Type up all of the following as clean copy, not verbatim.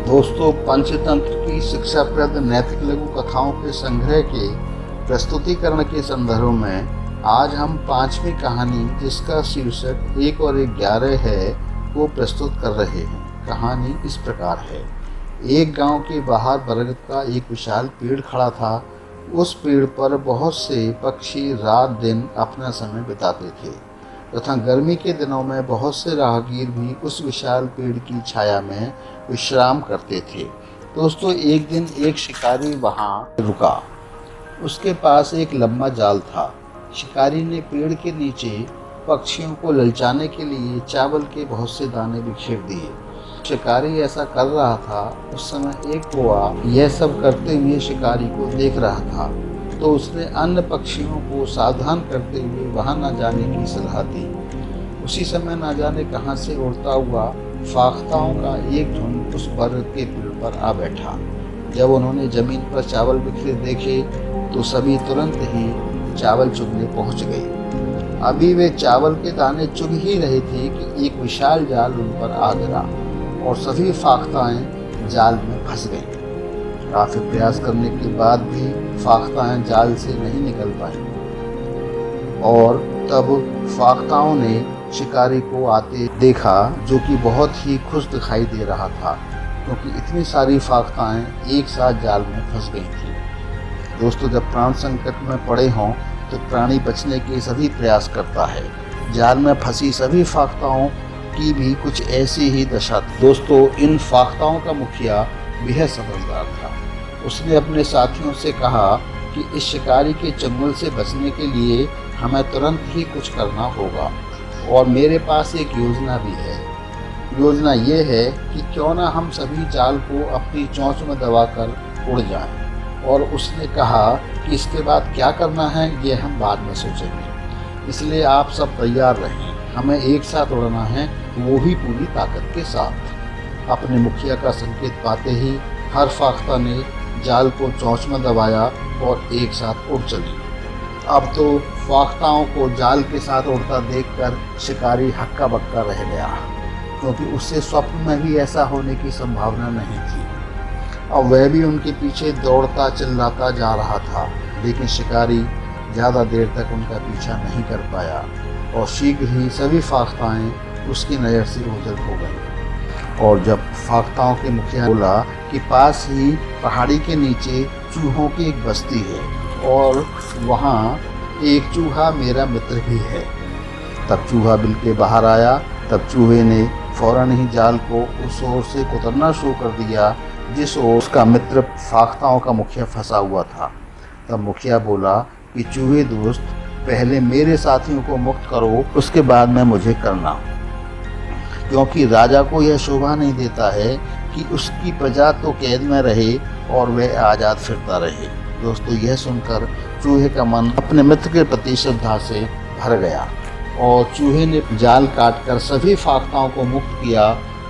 दोस्तों, पंचतंत्र की शिक्षाप्रद नैतिक लघु कथाओं के संग्रह के प्रस्तुतिकरण के संदर्भ में आज हम पांचवी कहानी, जिसका शीर्षक 1 और 11 है, को प्रस्तुत कर रहे हैं। कहानी इस प्रकार है। एक गांव के बाहर बरगद का एक विशाल पेड़ खड़ा था। उस पेड़ पर बहुत से पक्षी रात दिन अपना समय बिताते थे तथा गर्मी के दिनों में बहुत से राहगीर भी उस विशाल पेड़ की छाया में विश्राम करते थे। दोस्तों, एक दिन एक शिकारी वहां रुका। उसके पास एक लंबा जाल था। शिकारी ने पेड़ के नीचे पक्षियों को ललचाने के लिए चावल के बहुत से दाने बिखेर दिए। शिकारी ऐसा कर रहा था। उस समय एक कौवा यह सब करते हुए शिकारी को देख रहा था, तो उसने अन्य पक्षियों को सावधान करते हुए वहां न जाने की सलाह दी। उसी समय न जाने कहां से उड़ता हुआ फाख्ताओं का एक झुंड उस बरगद के पेड़ पर आ बैठा। जब उन्होंने जमीन पर चावल बिखरे देखे तो सभी तुरंत ही चावल चुगने पहुंच गए। अभी वे चावल के दाने चुग ही रहे थे कि एक विशाल जाल उन पर आ गिरा और सभी फाख्ताएं जाल में फंस गईं। काफी प्रयास करने के बाद भी फाख्ताएं जाल से नहीं निकल पाई और तब फाख्ताओं ने शिकारी को आते देखा, जो कि बहुत ही खुश दिखाई दे रहा था, क्योंकि इतनी सारी फाख्ताएं एक साथ जाल में फंस गई थी। दोस्तों, जब प्राण संकट में पड़े हों तो प्राणी बचने के सभी प्रयास करता है। जाल में फंसी सभी फाख्ताओं की भी कुछ ऐसी ही दशा थी। दोस्तों, इन फाख्ताओं का मुखिया बेहद समझदार था। उसने अपने साथियों से कहा कि इस शिकारी के चंगुल से बचने के लिए हमें तुरंत ही कुछ करना होगा और मेरे पास एक योजना भी है। योजना ये है कि क्यों ना हम सभी जाल को अपनी चोंच में दबाकर उड़ जाएं। और उसने कहा कि इसके बाद क्या करना है ये हम बाद में सोचेंगे, इसलिए आप सब तैयार रहें। हमें एक साथ उड़ना है, वो भी पूरी ताकत के साथ। अपने मुखिया का संकेत पाते ही हर फाख्ता ने जाल को चोंच में दबाया और एक साथ उड़ चली। अब तो फाख्ताओं को जाल के साथ उड़ता देखकर शिकारी हक्का बक्का रह गया, क्योंकि उससे स्वप्न में भी ऐसा होने की संभावना नहीं थी। अब वह भी उनके पीछे दौड़ता चिल्लाता जा रहा था, लेकिन शिकारी ज़्यादा देर तक उनका पीछा नहीं कर पाया और शीघ्र ही सभी फाख्ताएं उसकी नज़र से ओझल हो गईं। और जब फाख्ताओं के मुखिया बोला कि पास ही पहाड़ी के नीचे चूहों की एक बस्ती है और वहाँ एक चूहा मेरा मित्र भी है, तब चूहा बिल के बाहर आया। तब चूहे ने फौरन ही जाल को उस ओर से कुतरना शुरू कर दिया जिस ओर उसका मित्र फाख्ताओं का मुखिया फंसा हुआ था। तब मुखिया बोला कि चूहे दोस्त, पहले मेरे साथियों को मुक्त करो, उसके बाद में मुझे करना, क्योंकि राजा को यह शोभा नहीं देता है कि उसकी प्रजा तो कैद में रहे और वह आज़ाद फिरता रहे। दोस्तों, यह सुनकर चूहे का मन अपने मित्र के प्रति श्रद्धा से भर गया और चूहे ने जाल काटकर सभी फाख्ताओं को मुक्त किया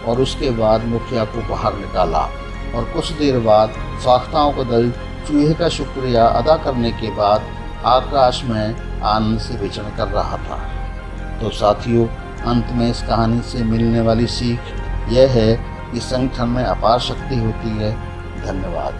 और उसके बाद मुखिया को बाहर निकाला। और कुछ देर बाद फाख्ताओं का दल चूहे का शुक्रिया अदा करने के बाद आकाश में आनंद से विचरण कर रहा था। तो साथियों, अंत में इस कहानी से मिलने वाली सीख यह है कि संगठन में अपार शक्ति होती है। धन्यवाद।